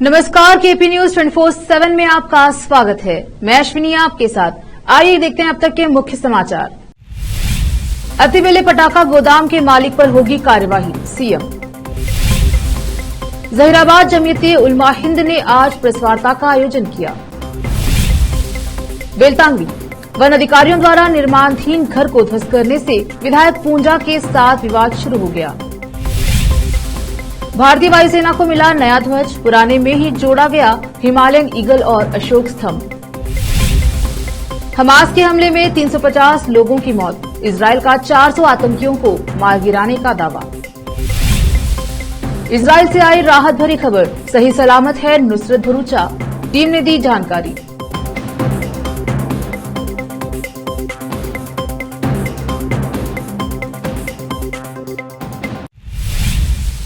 नमस्कार, KP news 24/7 में आपका स्वागत है। मैं अश्विनी आपके साथ। आइए देखते हैं अब तक के मुख्य समाचार। अतिबेले पटाखा गोदाम के मालिक पर होगी कार्यवाही, सीएम। जहीराबाद जमीयते उलमा हिंद ने आज प्रेस वार्ता का आयोजन किया। बेलतांगी वन अधिकारियों द्वारा निर्माणाधीन घर को ध्वस्त करने से विधायक पूंजा के साथ विवाद शुरू हो गया। भारतीय वायुसेना को मिला नया ध्वज, पुराने में ही जोड़ा गया हिमालयन ईगल और अशोक स्तंभ। हमास के हमले में 350 लोगों की मौत, इजरायल का 400 आतंकियों को मार गिराने का दावा। इजरायल से आई राहत भरी खबर, सही सलामत है नुसरत भरूचा, टीम ने दी जानकारी।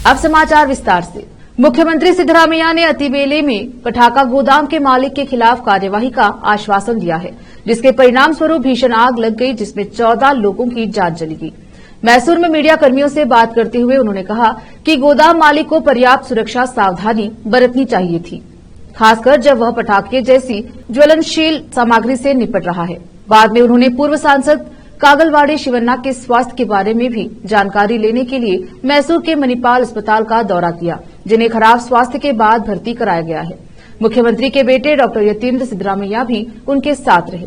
अब समाचार विस्तार से। मुख्यमंत्री सिद्धरामैया ने अतिबेले में पटाखा गोदाम के मालिक के खिलाफ कार्यवाही का आश्वासन दिया है, जिसके परिणाम स्वरूप भीषण आग लग गई, जिसमें 14 लोगों की जान चली गई। मैसूर में मीडिया कर्मियों से बात करते हुए उन्होंने कहा कि गोदाम मालिक को पर्याप्त सुरक्षा सावधानी बरतनी चाहिए थी, खासकर जब वह पटाखे जैसी ज्वलनशील सामग्री से निपट रहा है। बाद में उन्होंने पूर्व सांसद कागलवाड़ी शिवन्ना के स्वास्थ्य के बारे में भी जानकारी लेने के लिए मैसूर के मणिपाल अस्पताल का दौरा किया, जिन्हें खराब स्वास्थ्य के बाद भर्ती कराया गया है। मुख्यमंत्री के बेटे डॉक्टर यतीन्द्र सिद्धरामैया भी उनके साथ रहे।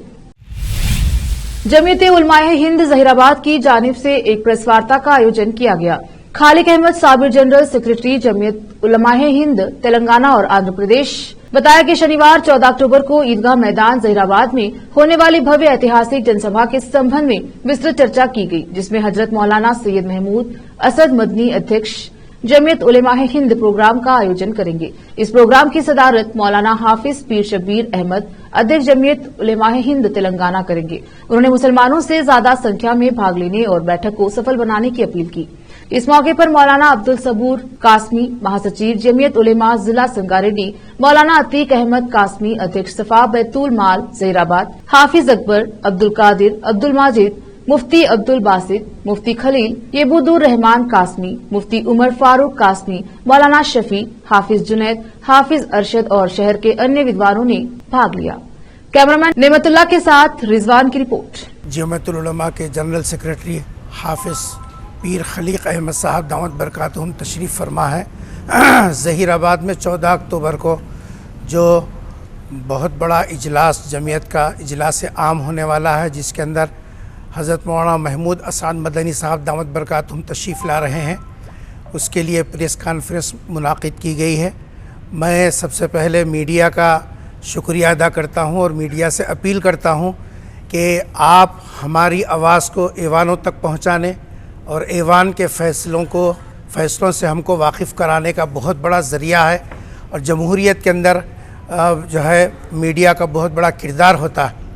जमीयते उलमाए हिंद जहीराबाद की जानिब से एक प्रेस वार्ता का आयोजन किया गया। खालिक अहमद साबिर जनरल सेक्रेटरी जमीयत उलमाए हिंद तेलंगाना और आंध्र प्रदेश बताया कि शनिवार 14 अक्टूबर को ईदगाह मैदान जहीराबाद में होने वाली भव्य ऐतिहासिक जनसभा के संबंध में विस्तृत चर्चा की गई, जिसमें हजरत मौलाना सैयद महमूद असद मदनी अध्यक्ष जमीयत उलमाए हिंद प्रोग्राम का आयोजन करेंगे। इस प्रोग्राम की सदारत मौलाना हाफिज पीर शब्बीर अहमद अध्यक्ष जमीयत उलमाए हिंद तेलंगाना करेंगे। उन्होंने मुसलमानों से ज्यादा संख्या में भाग लेने और बैठक को सफल बनाने की अपील की। इस मौके पर मौलाना अब्दुल सबूर कासमी महासचिव जमीयत उलेमा जिला संगारेड्डी, मौलाना अतीक अहमद कासमी अध्यक्ष सफा बैतुल माल जहीराबाद, हाफिज अकबर, अब्दुल कादिर, अब्दुल माजिद, मुफ्ती अब्दुल बासित, मुफ्ती खलील, येबुदुर रहमान कासमी, मुफ्ती उमर फारूक कासमी, मौलाना शफी, हाफिज जुनैद, हाफिज अरशद और शहर के अन्य विद्वानों ने भाग लिया। कैमरामैन नेमतुल्लाह के साथ रिजवान की रिपोर्ट। जमीयतुल उलमा के जनरल सेक्रेटरी हाफिज पीर खलीक अहमद साहब दामत बरकातुहुम तशरीफ़ फरमा है। जहीराबाद में 14 अक्टूबर को जो बहुत बड़ा इजलास जमीयत का इजलास आम होने वाला है, जिसके अंदर हज़रत मौलाना महमूद असद मदनी साहब दामत बरकातुहुम तशरीफ़ ला रहे हैं, उसके लिए प्रेस कॉन्फ्रेंस मुनाकिद की गई है। मैं सबसे पहले मीडिया का शुक्रिया अदा करता हूँ और मीडिया से अपील करता हूँ कि आप हमारी आवाज़ को ऐवानों तक पहुँचाने और ऐवान के फ़ैसलों से हमको वाकिफ़ कराने का बहुत बड़ा ज़रिया है। और जमहूरियत के अंदर जो है मीडिया का बहुत बड़ा किरदार होता है।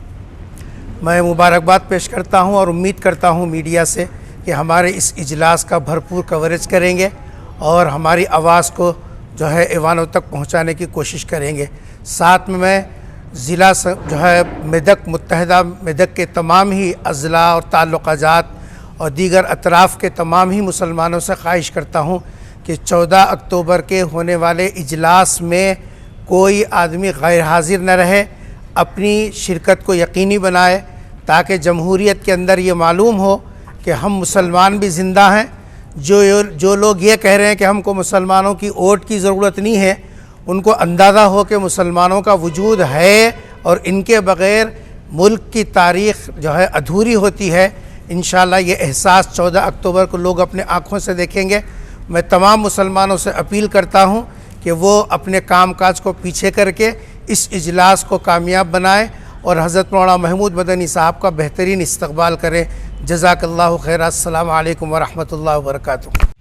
मैं मुबारकबाद पेश करता हूं और उम्मीद करता हूं मीडिया से कि हमारे इस इजलास का भरपूर कवरेज करेंगे और हमारी आवाज़ को जो है ऐवानों तक पहुंचाने की कोशिश करेंगे। साथ में मैं ज़िला जो है मेदक मुत्तहदा मेदक के तमाम ही अज़ला और ताल्लुक़ात और दीगर अतराफ़ के तमाम ही मुसलमानों से ख्वाहिश करता हूँ कि 14 अक्टूबर के होने वाले इजलास में कोई आदमी गैर हाजिर न रहे, अपनी शिरकत को यकीनी बनाए, ताकि जमहूरियत के अंदर ये मालूम हो कि हम मुसलमान भी ज़िंदा हैं। जो लोग ये कह रहे हैं कि हमको मुसलमानों की वोट की ज़रूरत नहीं है, उनको अंदाज़ा हो कि मुसलमानों का वजूद है और इनके बग़ैर मुल्क की तारीख़ जो है अधूरी होती है। इंशाअल्लाह ये एहसास 14 अक्टूबर को लोग अपने आँखों से देखेंगे। मैं तमाम मुसलमानों से अपील करता हूँ कि वो अपने कामकाज को पीछे करके इस इजलास को कामयाब बनाएं और हज़रत मौलाना महमूद मदनी साहब का बेहतरीन इस्तकबाल करें। जज़ाकल्लाहु खैर। अस्सलामु अलैकुम व रहमतुल्लाहि व बरकातुहू।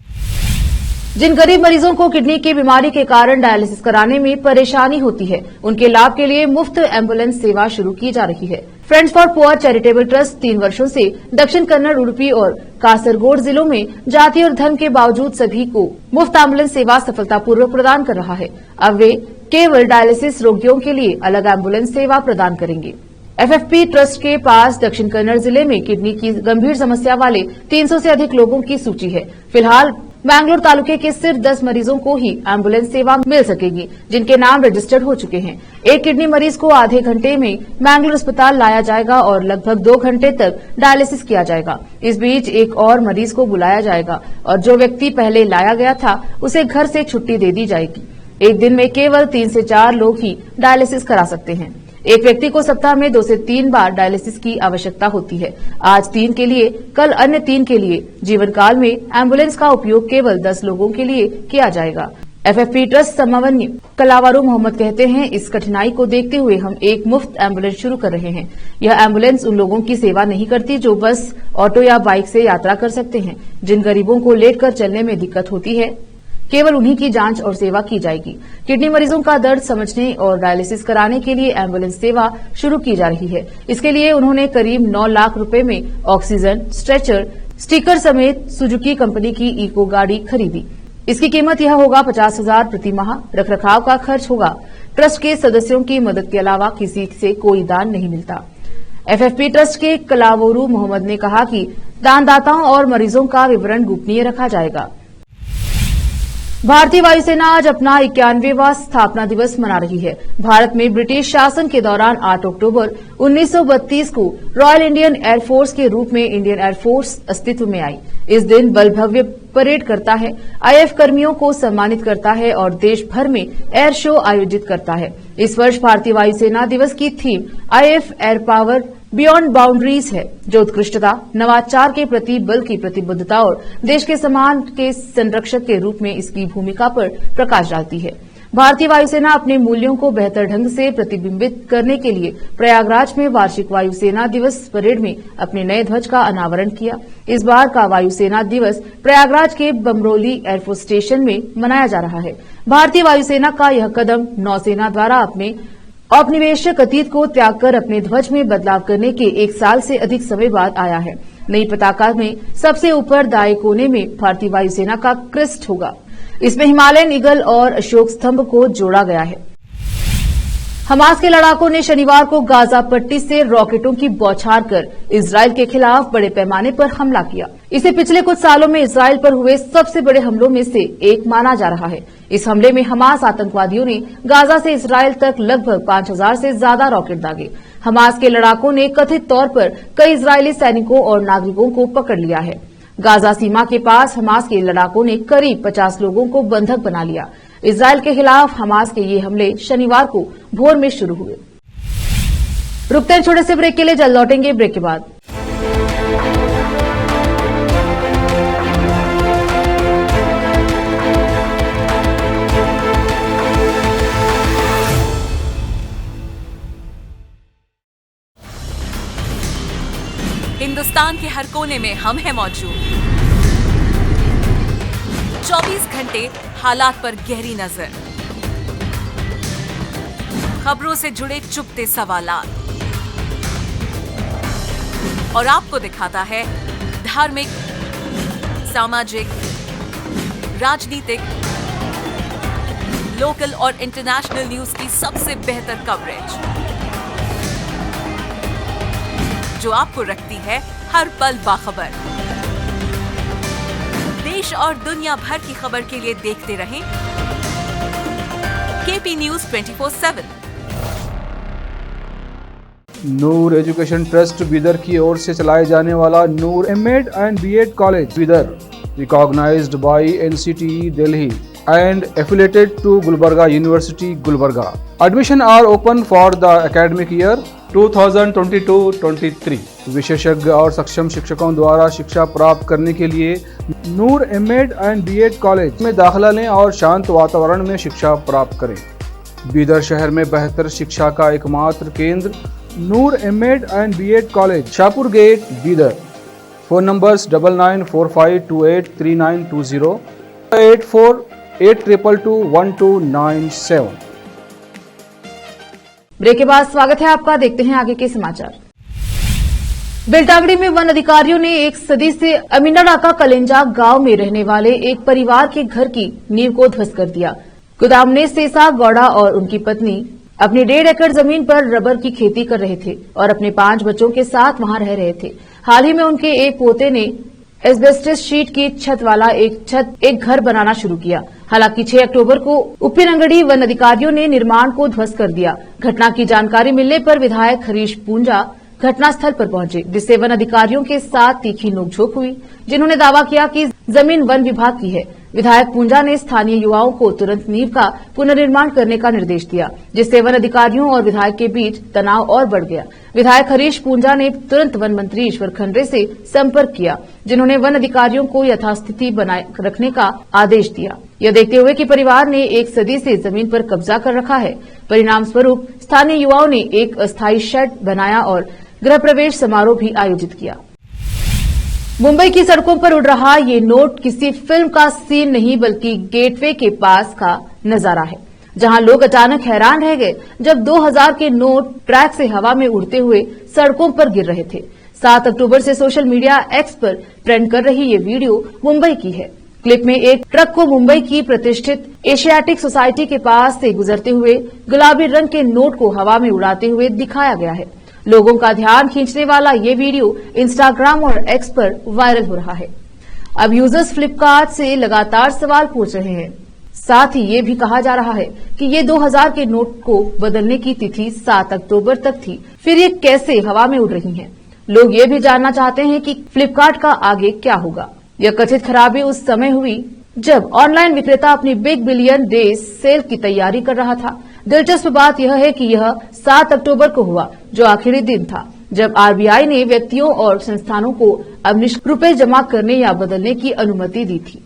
जिन गरीब मरीजों को किडनी की बीमारी के कारण डायलिसिस कराने में परेशानी होती है, उनके लाभ के लिए मुफ्त एम्बुलेंस सेवा शुरू की जा रही है। Friends for poor charitable trust 3 वर्षों से दक्षिण कन्नड़, उडुपी और कासरगोड जिलों में जाति और धर्म के बावजूद सभी को मुफ्त एम्बुलेंस सेवा सफलतापूर्वक प्रदान कर रहा है। अब वे केवल डायलिसिस रोगियों के लिए अलग एम्बुलेंस सेवा प्रदान करेंगे। एफएफपी ट्रस्ट के पास दक्षिण कन्नड़ जिले में किडनी की गंभीर समस्या वाले 300 से अधिक लोगों की सूची है। फिलहाल मैंगलोर तालुके के सिर्फ 10 मरीजों को ही एम्बुलेंस सेवा मिल सकेगी, जिनके नाम रजिस्टर्ड हो चुके हैं। एक किडनी मरीज को आधे घंटे में मैंगलोर अस्पताल लाया जाएगा और लगभग 2 घंटे तक डायलिसिस किया जाएगा। इस बीच एक और मरीज को बुलाया जाएगा और जो व्यक्ति पहले लाया गया था उसे घर से छुट्टी दे दी जाएगी। एक दिन में केवल 3 से 4 लोग ही डायलिसिस करा सकते हैं। एक व्यक्ति को सप्ताह में 2 से 3 बार डायलिसिस की आवश्यकता होती है। आज 3 के लिए, कल अन्य 3 के लिए। जीवन काल में एम्बुलेंस का उपयोग केवल 10 लोगों के लिए किया जाएगा। एफएफपी ट्रस्ट समन्वय कलावारू मोहम्मद कहते हैं, इस कठिनाई को देखते हुए हम एक मुफ्त एम्बुलेंस शुरू कर रहे हैं। यह एम्बुलेंस उन लोगों की सेवा नहीं करती जो बस, ऑटो या बाइक से यात्रा कर सकते हैं। जिन गरीबों को लेटकर चलने में दिक्कत होती है, केवल उन्हीं की जांच और सेवा की जाएगी। किडनी मरीजों का दर्द समझने और डायलिसिस कराने के लिए एम्बुलेंस सेवा शुरू की जा रही है। इसके लिए उन्होंने करीब 9 लाख रुपए में ऑक्सीजन, स्ट्रेचर, स्टिकर समेत सुजुकी कंपनी की इको गाड़ी खरीदी। इसकी कीमत यह होगा 50,000 प्रति माह। रखरखाव का खर्च होगा। ट्रस्ट के सदस्यों की मदद के अलावा किसी से कोई दान नहीं मिलता। एफएफपी ट्रस्ट के कलावरू मोहम्मद ने कहा कि दानदाताओं और मरीजों का विवरण गोपनीय रखा जाएगा। भारतीय वायुसेना आज अपना 91वां स्थापना दिवस मना रही है। भारत में ब्रिटिश शासन के दौरान 8 अक्टूबर 1932 को रॉयल इंडियन एयरफोर्स के रूप में इंडियन एयरफोर्स अस्तित्व में आई। इस दिन बल भव्य परेड करता है, आईएएफ कर्मियों को सम्मानित करता है और देश भर में एयर शो आयोजित करता है। इस वर्ष भारतीय वायुसेना दिवस की theme IAF air power beyond boundaries है, जो उत्कृष्टता, नवाचार के प्रति बल की प्रतिबद्धता और देश के सम्मान के संरक्षक के रूप में इसकी भूमिका पर प्रकाश डालती है। भारतीय वायुसेना अपने मूल्यों को बेहतर ढंग से प्रतिबिंबित करने के लिए प्रयागराज में वार्षिक वायुसेना दिवस परेड में अपने नए ध्वज का अनावरण किया। इस बार का वायुसेना दिवस प्रयागराज के बमरोली एयरफोर्स स्टेशन में मनाया जा रहा है। भारतीय वायुसेना का यह कदम नौसेना द्वारा अपने औपनिवेशिक अतीत को त्याग कर अपने ध्वज में बदलाव करने के 1 साल से अधिक समय बाद आया है। नई पताका में सबसे ऊपर दाएं कोने में भारतीय वायुसेना का क्रेस्ट होगा। इसमें हिमालयन ईगल और अशोक स्तंभ को जोड़ा गया है। हमास के लड़ाकों ने शनिवार को गाजा पट्टी से रॉकेटों की बौछार कर इजरायल के खिलाफ बड़े पैमाने पर हमला किया। इसे पिछले कुछ सालों में इजरायल पर हुए सबसे बड़े हमलों में से एक माना जा रहा है। इस हमले में हमास आतंकवादियों ने गाजा से इजरायल तक लगभग 5,000 से ज्यादा रॉकेट दागे। हमास के लड़ाकों ने कथित तौर पर कई इजरायली सैनिकों और नागरिकों को पकड़ लिया है। गाजा सीमा के पास हमास के लड़ाकों ने करीब 50 लोगों को बंधक बना लिया। इजरायल के खिलाफ हमास के ये हमले शनिवार को भोर में शुरू हुए। रुकते हैं छोटे से ब्रेक के लिए, जल्द लौटेंगे ब्रेक के बाद। हिंदुस्तान के हर कोने में हम हैं मौजूद। 24 घंटे हालात पर गहरी नजर, खबरों से जुड़े चुपते सवालात और आपको दिखाता है धार्मिक, सामाजिक, राजनीतिक, लोकल और इंटरनेशनल न्यूज की सबसे बेहतर कवरेज, जो आपको रखती है हर पल बाखबर। देश और दुनिया भर की खबर के लिए देखते रहें KP news 24/7। Noor education trust Bidar की ओर से चलाए जाने वाला Noor MEd and BEd college Bidar, recognised by NCTE Delhi and affiliated to Gulbarga University, Gulbarga. Admission are open for the academic year 2022-23. विशेषज्ञ और सक्षम शिक्षकों द्वारा शिक्षा प्राप्त करने के लिए नूर एमएड एंड बीएड कॉलेज में दाखिला लें और शांत वातावरण में शिक्षा प्राप्त करें। बीदर शहर में बेहतर शिक्षा का एकमात्र केंद्र Noor MEd and BEd college, Shahpur gate, Bidar. Phone numbers 9945283920 8482221297। Break के बाद स्वागत है आपका। देखते हैं आगे के समाचार। बेलटागड़ी में वन अधिकारियों ने एक सदी से अमीनाडाका कलेंजा गांव में रहने वाले एक परिवार के घर की नींव को ध्वस्त कर दिया। गुदामने सेसा गौड़ा और उनकी पत्नी अपनी 1.5 एकड़ जमीन पर रबर की खेती कर रहे थे और अपने 5 बच्चों के साथ वहां रह रहे थे। हाल ही में उनके एक पोते ने एस्बेस्टस शीट की छत वाला एक घर बनाना शुरू किया। हालांकि 6 अक्टूबर को उप्पिनंगडी वन अधिकारियों ने निर्माण को ध्वस्त कर दिया। घटना की जानकारी मिलने पर विधायक हरीश पूंजा घटनास्थल पर पहुंचे, जिससे वन अधिकारियों के साथ तीखी नोकझोंक हुई, जिन्होंने दावा किया कि जमीन वन विभाग की है। विधायक पूंजा ने स्थानीय युवाओं को तुरंत नींव का पुनर्निर्माण करने का निर्देश दिया, जिससे वन अधिकारियों और विधायक के बीच तनाव और बढ़ गया। विधायक हरीश पूंजा ने तुरंत वन मंत्री ईश्वर खंड्रे से संपर्क किया, जिन्होंने वन अधिकारियों को यथास्थिति बनाए रखने का आदेश दिया। यह देखते हुए कि परिवार ने 1 सदी से जमीन पर कब्जा कर रखा है। परिणाम स्वरूप स्थानीय युवाओं ने एक अस्थायी शेड बनाया और गृह प्रवेश समारोह भी आयोजित किया। मुंबई की सड़कों पर उड़ रहा ये नोट किसी फिल्म का सीन नहीं, बल्कि गेटवे के पास का नजारा है, जहां लोग अचानक हैरान रह गए जब 2000 के नोट ट्रैक से हवा में उड़ते हुए सड़कों पर गिर रहे थे। 7 अक्टूबर से सोशल मीडिया एक्स पर ट्रेंड कर रही ये वीडियो मुंबई की है। क्लिप में एक ट्रक को मुंबई की प्रतिष्ठित एशियाटिक सोसाइटी के पास से गुजरते हुए गुलाबी रंग के नोट को हवा में उड़ाते हुए दिखाया गया है। लोगों का ध्यान खींचने वाला ये वीडियो इंस्टाग्राम और एक्स पर वायरल हो रहा है। अब यूजर्स फ्लिपकार्ट से लगातार सवाल पूछ रहे हैं। साथ ही ये भी कहा जा रहा है कि ये 2000 के नोट को बदलने की तिथि 7 अक्टूबर तक थी, फिर ये कैसे हवा में उड़ रही हैं? लोग ये भी जानना चाहते हैं कि फ्लिपकार्ट का आगे क्या होगा। यह कथित खराबी उस समय हुई जब ऑनलाइन विक्रेता अपनी बिग बिलियन डेज सेल की तैयारी कर रहा था। दिलचस्प बात यह है कि यह 7 अक्टूबर को हुआ, जो आखिरी दिन था जब आरबीआई ने व्यक्तियों और संस्थानों को अब निश्चित रुपए जमा करने या बदलने की अनुमति दी थी।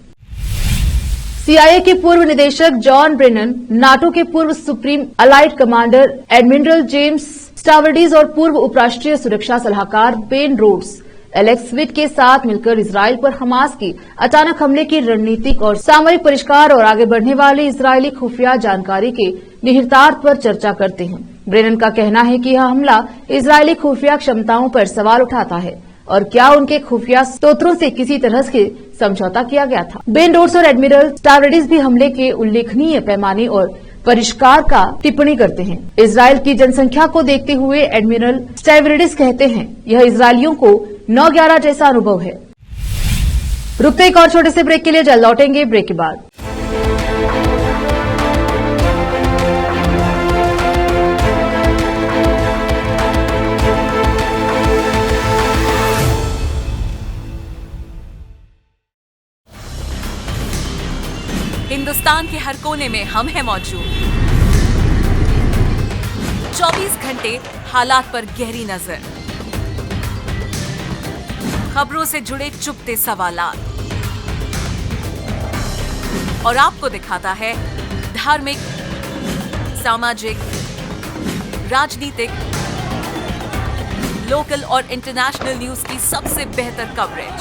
सीआईए के पूर्व निदेशक जॉन ब्रेनन, नाटो के पूर्व supreme allied commander admiral James Stavridis और पूर्व उपराष्ट्रीय सुरक्षा सलाहकार बेन रोड्स एलेक्स विट के साथ मिलकर इजराइल पर हमास की अचानक हमले की रणनीतिक और सामरिक परिष्कार और आगे बढ़ने वाली इजरायली खुफिया जानकारी के निहितार्थ पर चर्चा करते हैं। ब्रेनन का कहना है कि यह हमला इजरायली खुफिया क्षमताओं पर सवाल उठाता है और क्या उनके खुफिया स्रोतों से किसी तरह से समझौता किया गया था। बेन रोड्स और एडमिरल स्टावर्डीज भी हमले के उल्लेखनीय पैमाने और परिष्कार का टिप्पणी करते हैं। इजराइल की जनसंख्या को देखते हुए एडमिरल स्टावर्डीज कहते हैं, यह इजरायलियों को 9/11 जैसा अनुभव है। रुकते एक और छोटे से ब्रेक के लिए, जल्द लौटेंगे ब्रेक के बाद। हिंदुस्तान के हर कोने में हम हैं मौजूद। 24 घंटे हालात पर गहरी नजर, खबरों से जुड़े चुपते सवालात और आपको दिखाता है धार्मिक, सामाजिक, राजनीतिक, लोकल और इंटरनेशनल न्यूज की सबसे बेहतर कवरेज,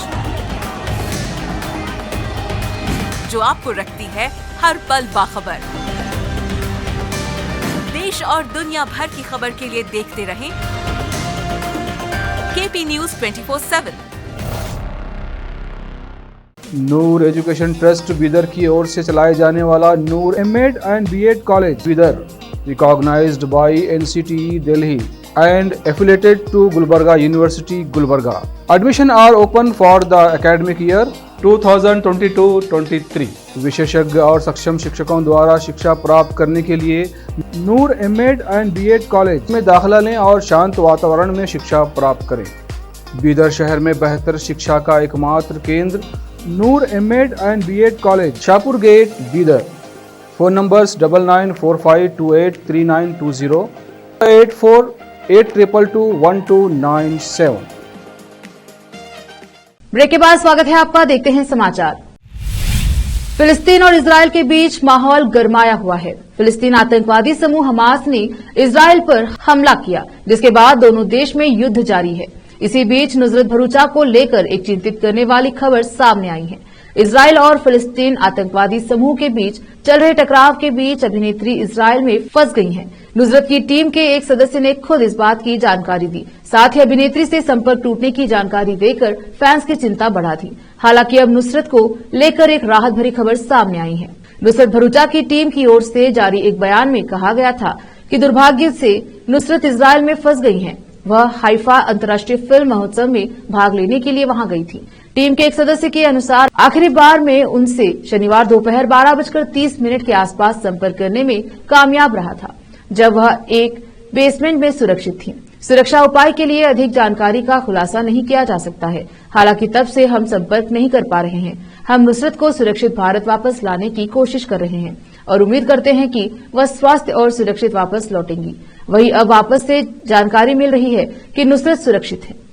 जो आपको रखती है हर पल बाखबर। देश और दुनिया भर की खबर के लिए देखते रहें KP news 24/7। Noor education trust Bidar की ओर से चलाए जाने वाला Noor MEd and BEd college Bidar, recognised by NCTE Delhi and affiliated to Gulbarga University, Gulbarga. Admission are open for the academic year 2022-23. विशेषज्ञ और सक्षम शिक्षकों द्वारा शिक्षा प्राप्त करने के लिए नूर एमएड एंड बीएड कॉलेज में दाखिला लें और शांत वातावरण में शिक्षा प्राप्त करें। बीदर शहर में बेहतर शिक्षा का एकमात्र केंद्र Noor MEd and BEd college, Shahpur gate, Bidar. Phone numbers 9945283920, 8482221297। Break के बाद स्वागत है आपका, देखते हैं समाचार। फिलिस्तीन और इजरायल के बीच माहौल गरमाया हुआ है। फिलिस्तीन आतंकवादी समूह हमास ने इजरायल पर हमला किया, जिसके बाद दोनों देश में युद्ध जारी है। इसी बीच नुसरत भरूचा को लेकर एक चिंतित करने वाली खबर सामने आई है। इजरायल और फिलिस्तीन आतंकवादी समूह के बीच चल रहे टकराव के बीच अभिनेत्री इजरायल में फंस गई हैं। नुसरत की टीम के एक सदस्य ने खुद इस बात की जानकारी दी। साथ ही अभिनेत्री से संपर्क टूटने की जानकारी देकर फैंस की चिंता बढ़ा दी। हालांकि अब नुसरत को लेकर एक राहत भरी खबर सामने आई है। नुसरत भरूचा की टीम की ओर से जारी एक बयान में कहा गया था कि दुर्भाग्य से नुसरत इजरायल में फंस गई हैं। वह हाइफा अंतर्राष्ट्रीय फिल्म महोत्सव में भाग लेने के लिए वहां गई थी। टीम के एक सदस्य के अनुसार आखिरी बार में उनसे शनिवार दोपहर 12:30 के आसपास संपर्क करने में कामयाब रहा था, जब वह एक बेसमेंट में सुरक्षित थी। सुरक्षा उपाय के लिए अधिक जानकारी का खुलासा नहीं किया जा सकता है। हालांकि तब से हम संपर्क नहीं कर पा रहे हैं। हम नुसरत को सुरक्षित भारत वापस लाने की कोशिश कर रहे हैं और उम्मीद करते हैं कि वह स्वस्थ और सुरक्षित वापस लौटेंगी। वहीं अब वापस से जानकारी मिल रही है कि नुसरत सुरक्षित है।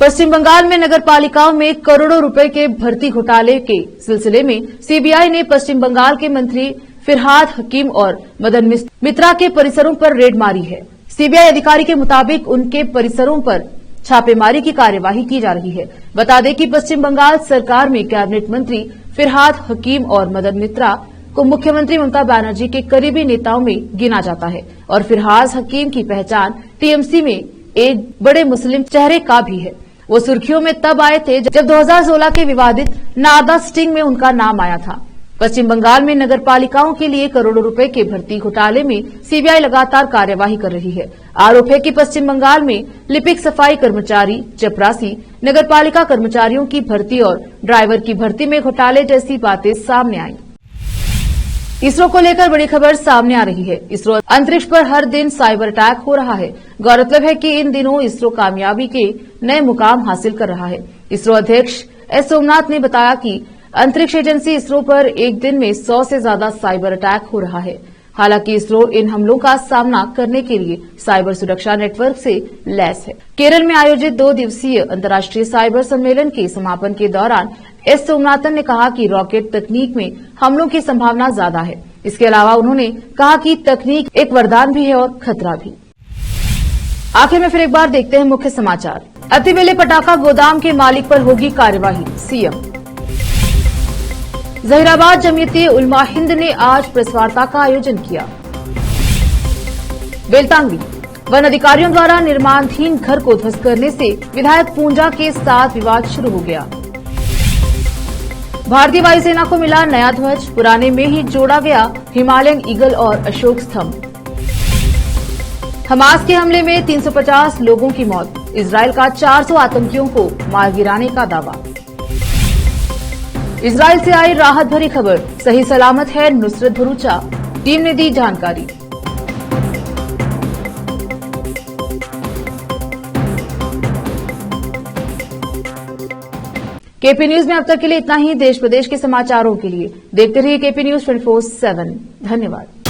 पश्चिम बंगाल में नगर पालिकाओं में करोड़ों रुपए के भर्ती घोटाले के सिलसिले में सीबीआई ने पश्चिम बंगाल के मंत्री फिरहाद हकीम और मदन मित्रा के परिसरों पर रेड मारी है। सीबीआई अधिकारी के मुताबिक उनके परिसरों पर छापेमारी की कार्यवाही की जा रही है। बता दें कि पश्चिम बंगाल सरकार में कैबिनेट मंत्री फिरहाद हकीम और मदन मित्रा को मुख्यमंत्री ममता बनर्जी के करीबी नेताओं में गिना जाता है और फिरहाद हकीम की पहचान टीएमसी में एक बड़े मुस्लिम चेहरे का भी है। वो सुर्खियों में तब आए थे जब 2016 के विवादित नारदा स्टिंग में उनका नाम आया था। पश्चिम बंगाल में नगर पालिकाओं के लिए करोड़ों रुपए के भर्ती घोटाले में सीबीआई लगातार कार्यवाही कर रही है। आरोप है कि पश्चिम बंगाल में लिपिक, सफाई कर्मचारी, चपरासी, नगर पालिका कर्मचारियों की भर्ती और ड्राइवर की भर्ती में घोटाले जैसी बातें सामने आई। इसरो को लेकर बड़ी खबर सामने आ रही है। इसरो अंतरिक्ष पर हर दिन साइबर अटैक हो रहा है। गौरतलब है कि इन दिनों इसरो कामयाबी के नए मुकाम हासिल कर रहा है। इसरो अध्यक्ष एस सोमनाथ ने बताया कि अंतरिक्ष एजेंसी इसरो पर एक दिन में 100 से ज्यादा साइबर अटैक हो रहा है। हालांकि इसरो इन हमलों का सामना करने के लिए साइबर सुरक्षा नेटवर्क से लैस है। केरल में आयोजित 2 दिवसीय अंतर्राष्ट्रीय साइबर सम्मेलन के समापन के दौरान एस सोमनाथन ने कहा कि रॉकेट तकनीक में हमलों की संभावना ज्यादा है। इसके अलावा उन्होंने कहा कि तकनीक एक वरदान भी है और खतरा भी। आखिर में फिर एक बार देखते हैं मुख्य समाचार। अतिवेले पटाखा गोदाम के मालिक पर होगी कार्यवाही, सीएम। जहीराबाद जमीयते उलमा हिंद ने आज प्रेस वार्ता का आयोजन किया। बेलतांगी वन अधिकारियों द्वारा निर्माणाधीन घर को ध्वस्त करने से विधायक पूंजा के साथ विवाद शुरू हो गया। भारतीय वायुसेना को मिला नया ध्वज, पुराने में ही जोड़ा गया हिमालयन ईगल और अशोक स्तंभ। हमास के हमले में 350 लोगों की मौत, इजरायल का 400 आतंकियों को मार गिराने का दावा। इजरायल से आई राहत भरी खबर, सही सलामत है नुसरत भरूचा, टीम ने दी जानकारी। केपी न्यूज में अब तक के लिए इतना ही। देश प्रदेश के समाचारों के लिए देखते रहिए केपी न्यूज 24/7। धन्यवाद।